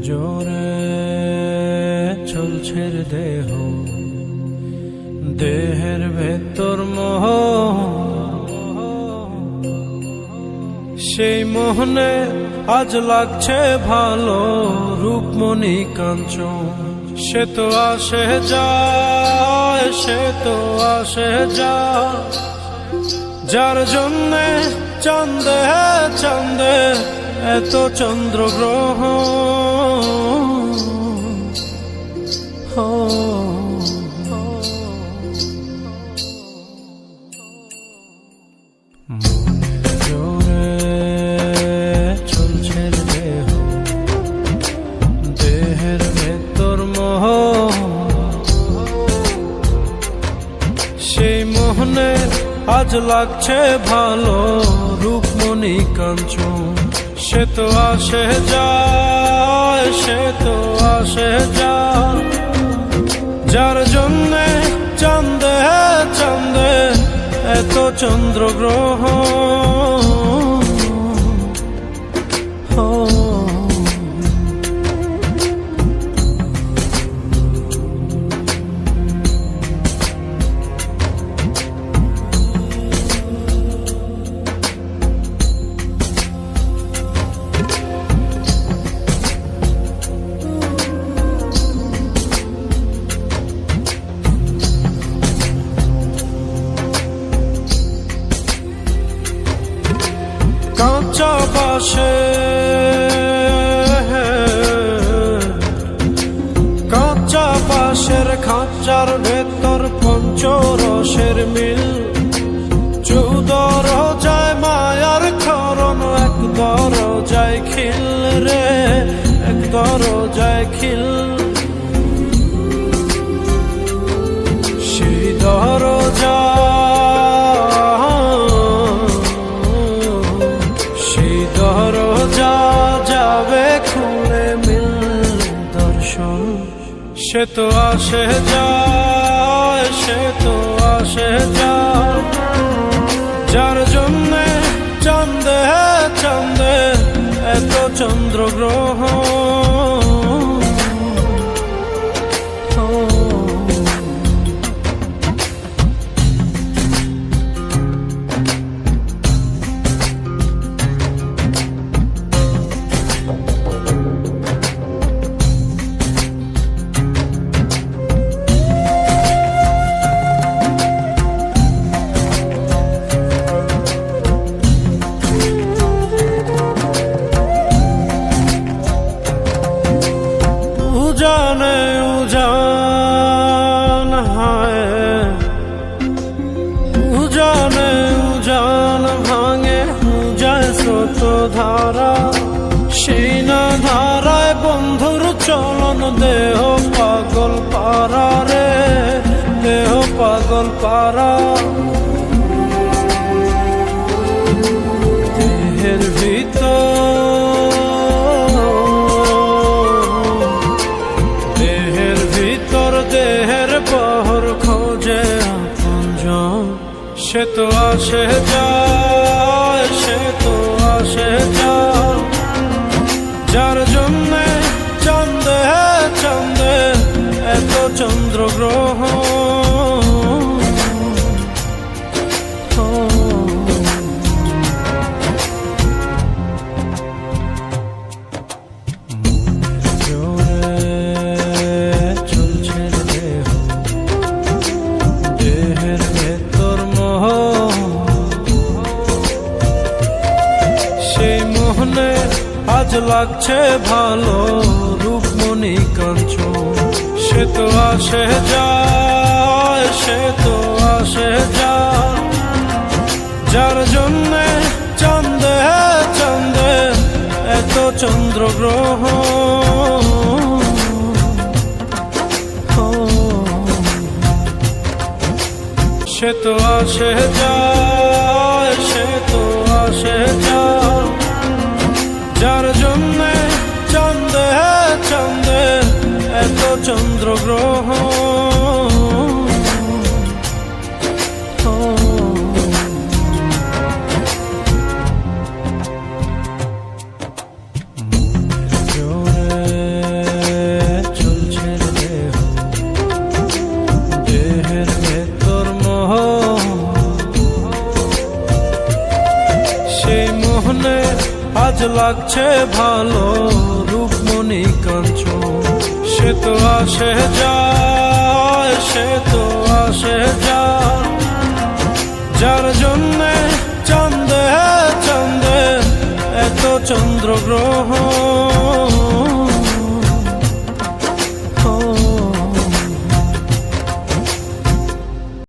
জোরে চলছে দেহ, দেহের ভেতর মোহ, সেই মোহনে আজ লাগছে ভালো রূপমণি কাঞ্চন। সে তো আসে যায়, সে তো আসে যায়, যার জন্যে চাঁদে চাঁদে এত চন্দ্রগ্রহ। জোরে চলছে দেহ, দেহের ভেতর মোহ, সেই মোহনে আজ লাগছে ভালো রূপমণি কাঞ্চন। সে তো আসে যায়, সে তো আসে যায়, যার জন্যে চাঁদে চাঁদে এত চন্দ্রগ্রহ। কাঁচা বাসে কাঁচা বাসের খাঁচার ভেতর পঞ্চরসের মিল, চৌদর যায় মায়ার খরণ, এক দরজায় খিল রে, এক দরজায় খিল। সেই দরজা যাবে খুলে মিললে দর্শন। সে তো আসে যায়, সে তো আসে যায়, যার জন্যে চাঁদে চাঁদে এত চন্দ্রগ্রহ। উজানে উজান হায়, উজানে উজান ভাঙে যায় স্রোত ধারা, সেই না ধারায় বন্ধুর চলন, দেহ পাগল পারা রে, দেহ পাগল পারা। দেহের ভিতর দেহের পহর খোঁজে আপনজন। সে তো আসে যায়, সে তো আসে যায়, যার জন্যে চাঁদে চাঁদে এত চন্দ্রগ্রহ। আজ লাগছে ভালো রূপমণি কাঞ্চন। সে তো আসে যায়, সে তো আসে যায়, যার জন্যে চাঁদে চাঁদে এত চন্দ্রগ্রহ। সে তো আসে যায়, সে তো আসে যায়, যার জন্যে চাঁদে চাঁদে এত চন্দ্রগ্রহ। জোরে লাগছে ভালো রূপমণি কাঞ্চন। সে তো আসে যায়, সে তো আসে যায়, যার জন্যে চাঁদে চাঁদে এত চন্দ্রগ্রহণ।